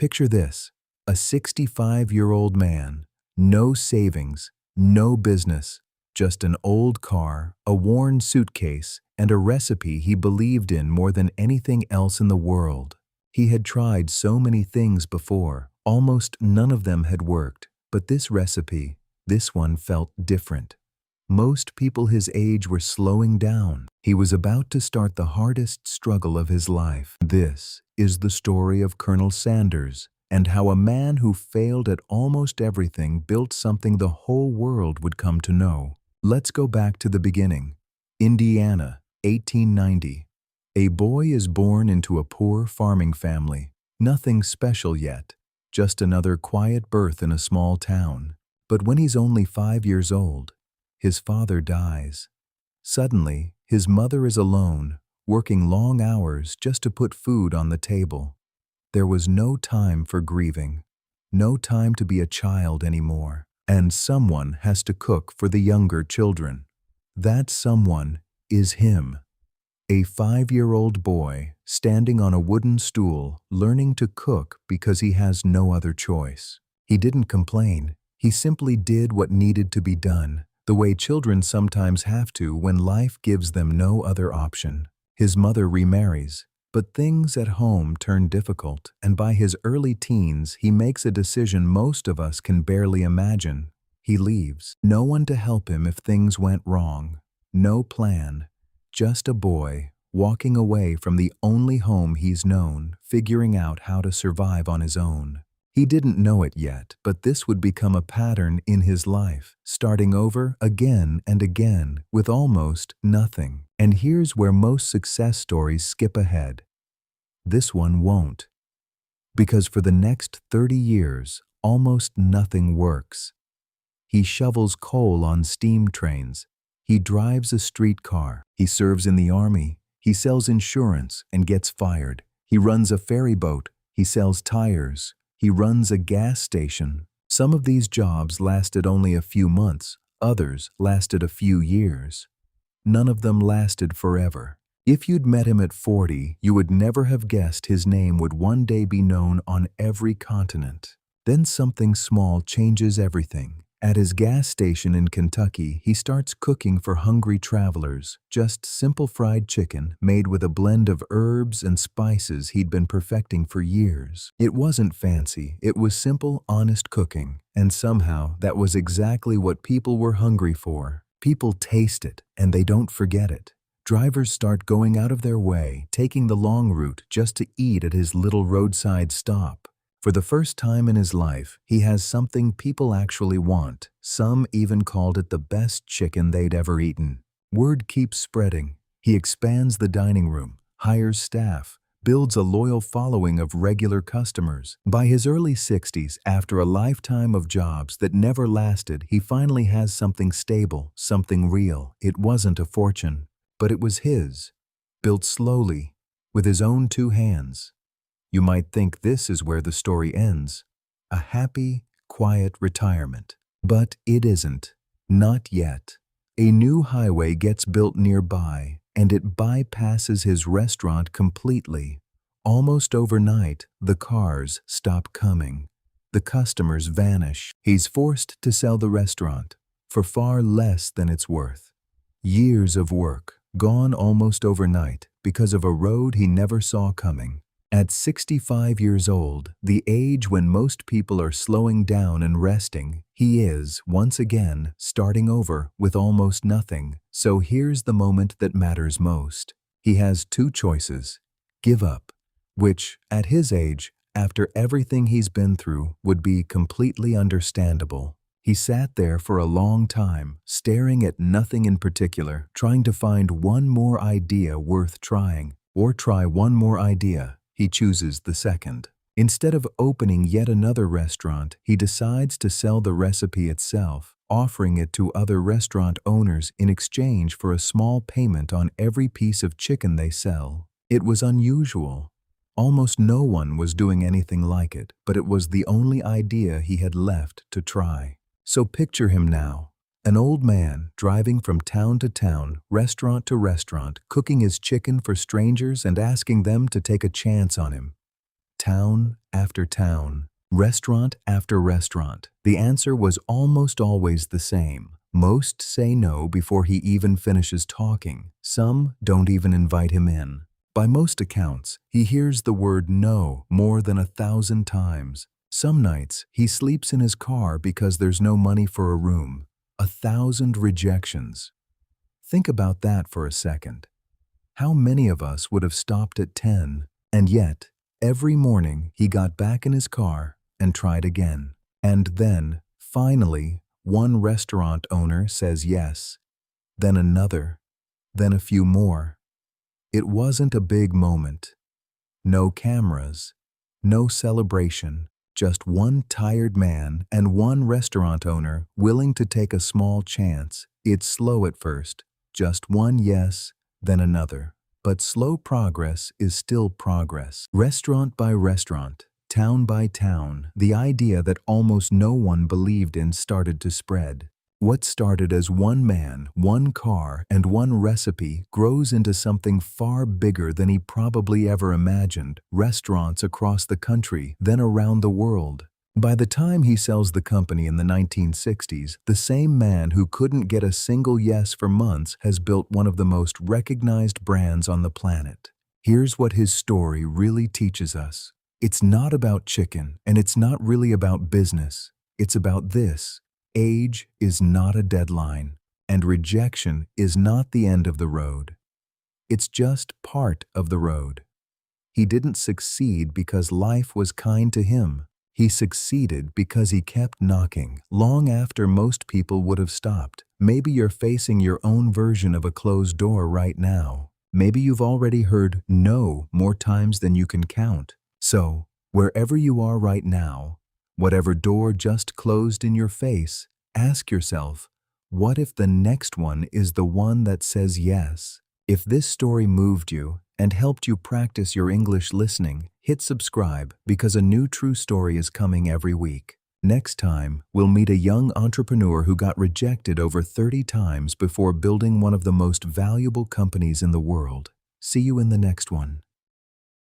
Picture this: a 65-year-old man, no savings, no business, just an old car, a worn suitcase, and a recipe he believed in more than anything else in the world. He had tried so many things before, almost none of them had worked, but this recipe, this one felt different. Most people his age were slowing down. He was about to start the hardest struggle of his life. This is the story of Colonel Sanders, and how a man who failed at almost everything built something the whole world would come to know. Let's go back to the beginning. Indiana, 1890. A boy is born into a poor farming family. Nothing special yet, just another quiet birth in a small town. But when he's only 5 years old, his father dies. Suddenly, his mother is alone, working long hours just to put food on the table. There was no time for grieving, no time to be a child anymore, and someone has to cook for the younger children. That someone is him. A 5-year-old boy standing on a wooden stool, learning to cook because he has no other choice. He didn't complain. He simply did what needed to be done, the way children sometimes have to when life gives them no other option. His mother remarries, but things at home turn difficult, and by his early teens, he makes a decision most of us can barely imagine. He leaves. No one to help him if things went wrong. No plan. Just a boy walking away from the only home he's known, figuring out how to survive on his own. He didn't know it yet, but this would become a pattern in his life, starting over again and again with almost nothing. And here's where most success stories skip ahead. This one won't. Because for the next 30 years, almost nothing works. He shovels coal on steam trains. He drives a streetcar. He serves in the army. He sells insurance and gets fired. He runs a ferry boat. He sells tires. He runs a gas station. Some of these jobs lasted only a few months. Others lasted a few years. None of them lasted forever. If you'd met him at 40, you would never have guessed his name would one day be known on every continent. Then something small changes everything. At his gas station in Kentucky, he starts cooking for hungry travelers, just simple fried chicken made with a blend of herbs and spices he'd been perfecting for years. It wasn't fancy, it was simple, honest cooking, and somehow that was exactly what people were hungry for. People taste it, and they don't forget it. Drivers start going out of their way, taking the long route just to eat at his little roadside stop. For the first time in his life, he has something people actually want. Some even called it the best chicken they'd ever eaten. Word keeps spreading. He expands the dining room, hires staff, builds a loyal following of regular customers. By his early 60s, after a lifetime of jobs that never lasted, he finally has something stable, something real. It wasn't a fortune, but it was his, built slowly, with his own 2 hands. You might think this is where the story ends, a happy, quiet retirement. But it isn't. Not yet. A new highway gets built nearby, and it bypasses his restaurant completely. Almost overnight, the cars stop coming. The customers vanish. He's forced to sell the restaurant for far less than it's worth. Years of work, gone almost overnight because of a road he never saw coming. At 65 years old, the age when most people are slowing down and resting, he is, once again, starting over with almost nothing. So here's the moment that matters most. He has 2 choices. Give up, which, at his age, after everything he's been through, would be completely understandable. He sat there for a long time, staring at nothing in particular, trying to find one more idea worth trying, or try one more idea. He chooses the second. Instead of opening yet another restaurant, he decides to sell the recipe itself, offering it to other restaurant owners in exchange for a small payment on every piece of chicken they sell. It was unusual. Almost no one was doing anything like it, but it was the only idea he had left to try. So picture him now, an old man driving from town to town, restaurant to restaurant, cooking his chicken for strangers and asking them to take a chance on him. Town after town, restaurant after restaurant. The answer was almost always the same. Most say no before he even finishes talking. Some don't even invite him in. By most accounts, he hears the word no more than 1,000 times. Some nights, he sleeps in his car because there's no money for a room. 1,000 rejections. Think about that for a second. How many of us would have stopped at 10? And yet, every morning he got back in his car and tried again. And then, finally, one restaurant owner says yes. Then another. Then a few more. It wasn't a big moment. No cameras. No celebration. Just one tired man and one restaurant owner willing to take a small chance. It's slow at first. Just one yes, then another. But slow progress is still progress. Restaurant by restaurant, town by town, the idea that almost no one believed in started to spread. What started as one man, one car, and one recipe grows into something far bigger than he probably ever imagined. Restaurants across the country, then around the world. By the time he sells the company in the 1960s, the same man who couldn't get a single yes for months has built one of the most recognized brands on the planet. Here's what his story really teaches us. It's not about chicken, and it's not really about business. It's about this. Age is not a deadline, and rejection is not the end of the road. It's just part of the road. He didn't succeed because life was kind to him. He succeeded because he kept knocking, long after most people would have stopped. Maybe you're facing your own version of a closed door right now. Maybe you've already heard no more times than you can count. So, wherever you are right now, whatever door just closed in your face, ask yourself, what if the next one is the one that says yes? If this story moved you and helped you practice your English listening, hit subscribe because a new true story is coming every week. Next time, we'll meet a young entrepreneur who got rejected over 30 times before building one of the most valuable companies in the world. See you in the next one.